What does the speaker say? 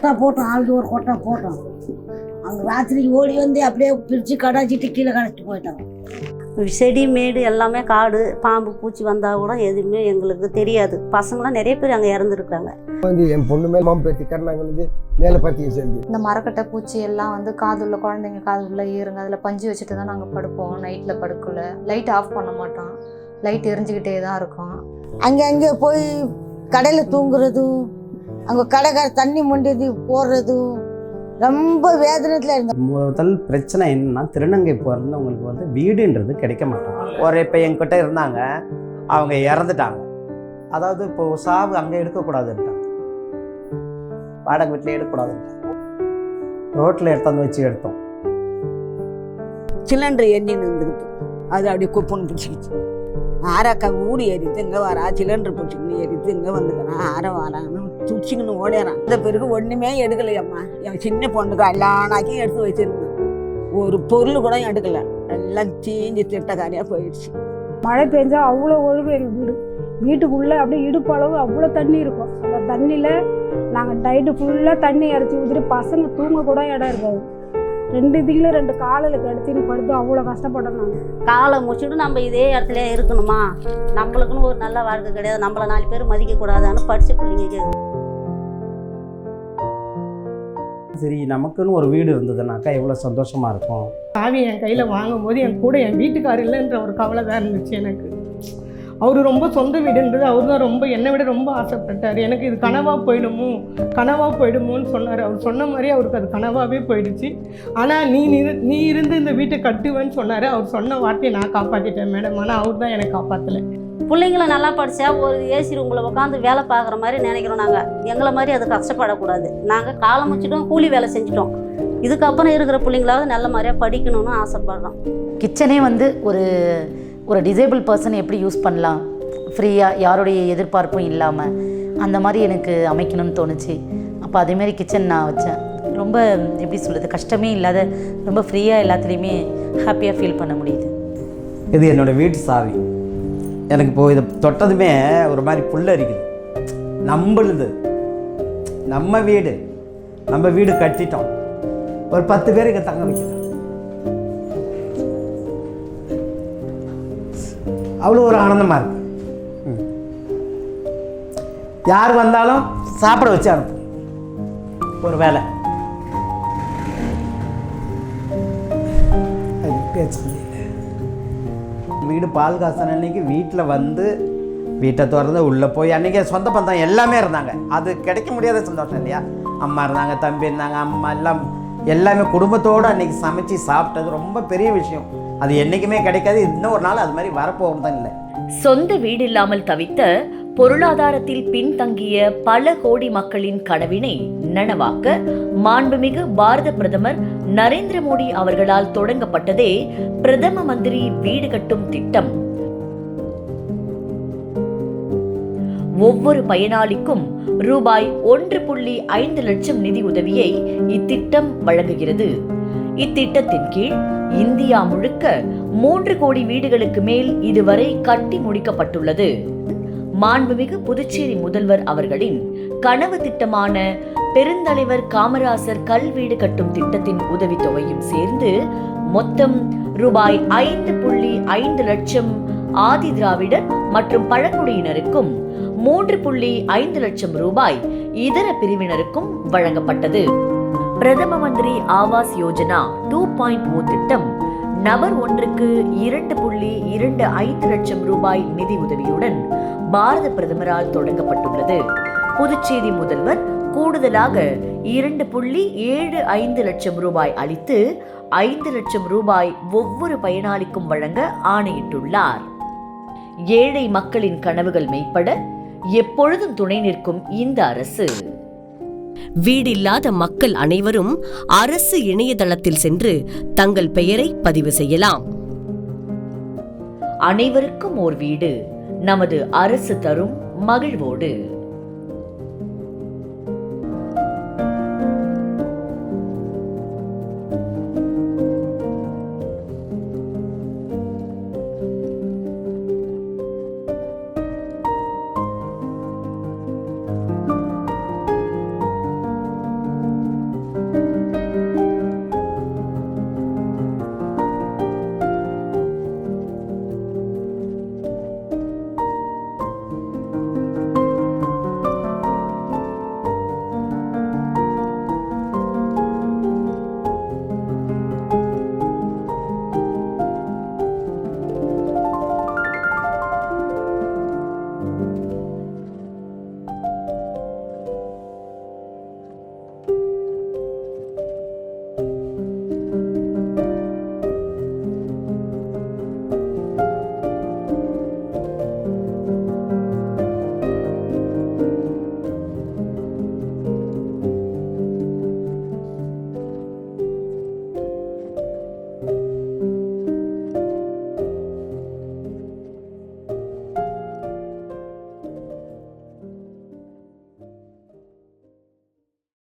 கொட்டா போட்டோம், ஆளுக்கு ஒரு கொட்டா போட்டோம். அங்கே ராத்திரிக்கு ஓடி வந்து அப்படியே பிரித்து கடாச்சிட்டு கீழே கடைச்சிட்டு போயிட்டாங்க. செடி மேடு எல்லாமே காடு, பாம்பு பூச்சி வந்தால் கூட எதுவுமே எங்களுக்கு தெரியாது. பசங்களாம் நிறைய பேர் அங்கே இறந்துருக்குறாங்க. வந்து என் பொண்ணு மேலே மாம்பு பேர்த்தி கருணாங்க வந்து மேலே பற்றி சேர்ந்து இந்த மரக்கட்டை பூச்சி எல்லாம் வந்து காதுள்ள குழந்தைங்க காதுள்ள ஏறுங்க, அதில் பஞ்சு வச்சுட்டு தான் நாங்கள் படுப்போம். நைட்டில் படுக்கல, லைட் ஆஃப் பண்ண மாட்டோம், லைட் எரிஞ்சுக்கிட்டே தான் இருக்கும். அங்கே போய் கடையில் தூங்குறதும், அங்கே கடைக்கார தண்ணி முண்டியது போடுறதும் ரொம்ப வேதனத்தில் இருந்தோம். முதல் பிரச்சனை என்னன்னா, திருநங்கை பிறந்தவங்களுக்கு வந்து வீடுன்றது கிடைக்க மாட்டாங்க. ஒரு இப்போ என்கிட்ட இருந்தாங்க, அவங்க இறந்துட்டாங்க. அதாவது இப்போ சாவு அங்கே எடுக்கக்கூடாதுன்ட்டாங்க, வாடகை வீட்டில் எடுக்கக்கூடாதுன்ட்டாங்க. ரோட்டில் எடுத்தாந்து வச்சு எடுத்தோம். சிலிண்டர் எண்ணின்னு இருந்துக்கிட்டு அது அப்படியே குப்புன்னு பிடிச்சிக்கிச்சு. ஆறாக்கா ஊடி ஏறிது, இங்கே வரா சிலிண்டர் பிடிச்சிக்கின்னு ஏறிது, இங்கே வந்துக்கிறான் ஆற வரான்னு துடிச்சிக்கின்னு ஓடிறான். இந்த பிறகு ஒன்றுமே எடுக்கலையம்மா. என் சின்ன பொண்ணுக்கு எல்லானாக்கையும் எடுத்து வச்சிருந்தேன், ஒரு பொருள் கூட எடுக்கலை. எல்லாம் தீஞ்சு திட்டக்காரியாக போயிடுச்சு. மழை பெஞ்சா அவ்வளோ ஒழுங்கு எங்கள் வீடு, வீட்டுக்குள்ளே அப்படியே இடுப்பளவு அவ்வளோ தண்ணி இருக்கும். அந்த தண்ணியில் நாங்கள் நைட்டு ஃபுல்லாக தண்ணி இறச்சி ஊற்றிட்டு பசங்க தூங்க கூட இடம் இருக்காது. 2 திங்கில் 2 காலில் கெடுத்தின்னு படுத்து அவ்வளோ கஷ்டப்பட்டோம். நாங்கள் காலை முடிச்சுட்டு நம்ம இதே இடத்துல இருக்கணுமா, நம்மளுக்குன்னு ஒரு நல்ல வாழ்க்கை கிடையாது, நம்மளை 4 பேர் மதிக்கக்கூடாதான்னு படித்த பிள்ளைங்க கேட்குது. சரி, நமக்குன்னு ஒரு வீடு இருந்ததுனாக்கா எவ்வளோ சந்தோஷமாக இருக்கும். சாவி என் கையில் வாங்கும்போது என் கூட என் வீட்டுக்காரர் இல்லைன்ற ஒரு கவலை தான் இருந்துச்சு எனக்கு. அவர் ரொம்ப சொந்த வீடுன்றது அவர் தான் ரொம்ப என்னை விட ரொம்ப ஆசைப்பட்டார். எனக்கு இது கனவாக போயிடுமோன்னு சொன்னார். அவர் சொன்ன மாதிரி அவருக்கு அது கனவாகவே போயிடுச்சு. ஆனால் நீ இருந்து இந்த வீட்டை கட்டுவேன்னு சொன்னார். அவர் சொன்ன வார்த்தையை நான் காப்பாற்றிட்டேன் மேடம். ஆனால் அவர் தான் என்னை காப்பாற்றலை. பிள்ளைங்கள நல்லா படித்தா ஒரு ஏசி ரூமில் உட்காந்து வேலை பார்க்குற மாதிரி நினைக்கிறோம். நாங்கள் எங்களை மாதிரி அது கஷ்டப்படக்கூடாது. நாங்கள் காலம் முடிச்சிட்டோம், கூலி வேலை செஞ்சிட்டோம். இதுக்கப்புறம் இருக்கிற பிள்ளைங்களாவது நல்ல மாதிரியாக படிக்கணும்னு ஆசைப்படுறோம். கிச்சனே வந்து ஒரு டிசேபிள் பர்சன் எப்படி யூஸ் பண்ணலாம், ஃப்ரீயாக யாருடைய எதிர்பார்ப்பும் இல்லாமல் அந்த மாதிரி எனக்கு அமைக்கணும்னு தோணுச்சு. அப்போ அதேமாரி கிச்சன் நான் வச்சேன். ரொம்ப எப்படி சொல்கிறது, கஷ்டமே இல்லாத ரொம்ப ஃப்ரீயாக எல்லாத்துலேயுமே ஹாப்பியாக ஃபீல் பண்ண முடியுது. இது என்னோடய வீட்டு சாவி. எனக்கு இப்போது இதை தொட்டதுமே ஒரு மாதிரி புல்லரிக்குது. நம்மளுது, நம்ம வீடு கட்டிட்டோம். ஒரு 10 பேர் இங்கே தங்க வைக்கிறோம். அவ்வளோ ஒரு ஆனந்தமாக இருக்கு. யார் வந்தாலும் சாப்பிட வச்சு அனுப்பும். ஒரு வேலை வீடு பால் காசன அன்னைக்கு வீட்டில் வந்து வீட்டை திறந்து உள்ளே போய் அன்றைக்கி சொந்த பந்தம் எல்லாமே இருந்தாங்க. அது கிடைக்க முடியாத சந்தோஷம் இல்லையா? அம்மா இருந்தாங்க, தம்பி இருந்தாங்க, அம்மா எல்லாமே குடும்பத்தோடு அன்றைக்கி சமைச்சு சாப்பிட்டது ரொம்ப பெரிய விஷயம். அது என்றைக்குமே கிடைக்காது. இன்னும் ஒரு நாள் அது மாதிரி வரப்போகும் தான் இல்லை. சொந்த வீடு இல்லாமல் தவித்த, பொருளாதாரத்தில் பின்தங்கிய பல கோடி மக்களின் கனவினை நனவாக்க மாண்புமிகு பாரத பிரதமர் நரேந்திர மோடி அவர்களால் தொடங்கப்பட்டதே பிரதம மந்திரி வீடு கட்டும் திட்டம். ஒவ்வொரு பயனாளிக்கும் ரூபாய் 1.5 லட்சம் நிதி உதவியை இத்திட்டம் வழங்குகிறது. இத்திட்டத்தின் கீழ் இந்தியா முழுக்க 3 கோடி வீடுகளுக்கு மேல் இதுவரை கட்டி முடிக்கப்பட்டுள்ளது. மாண்புமிகு புதுச்சேரி முதல்வர் அவர்களின் கனவு திட்டமான பெருந்தலைவர் காமராசர் கல்வீடு கட்டும் திட்டத்தின் உதவித்தொகையும் சேர்ந்து மொத்தம் ரூபாய் 5.5 லட்சம் ஆதி திராவிடர் மற்றும் பழங்குடியினருக்கும் 3.5 லட்சம் ரூபாய் இதர பிரிவினருக்கும் வழங்கப்பட்டது. பிரதம மந்திரி ஆவாஸ் யோஜனா 2.0 திட்டம் நபர் ஒன்றுக்கு 2.25 லட்சம் ரூபாய் நிதி உதவியுடன் பாரத பிரதமரால் தொடங்கப்பட்டுள்ளது. புதுச்சேரி முதல்வர் கூடுதலாக 2.75 லட்சம் ரூபாய் அளித்து 5 லட்சம் ரூபாய் ஒவ்வொரு பயனாளிக்கும் வழங்க ஆணையிட்டுள்ளார். ஏழை மக்களின் கனவுகள் மெய்ப்பட எப்பொழுதும் துணை நிற்கும் இந்த அரசு. வீடில்லாத மக்கள் அனைவரும் அரசு இணையதளத்தில் சென்று தங்கள் பெயரை பதிவு செய்யலாம். அனைவருக்கும் ஓர் வீடு நமது அரசு தரும் மகிழ்வோடு.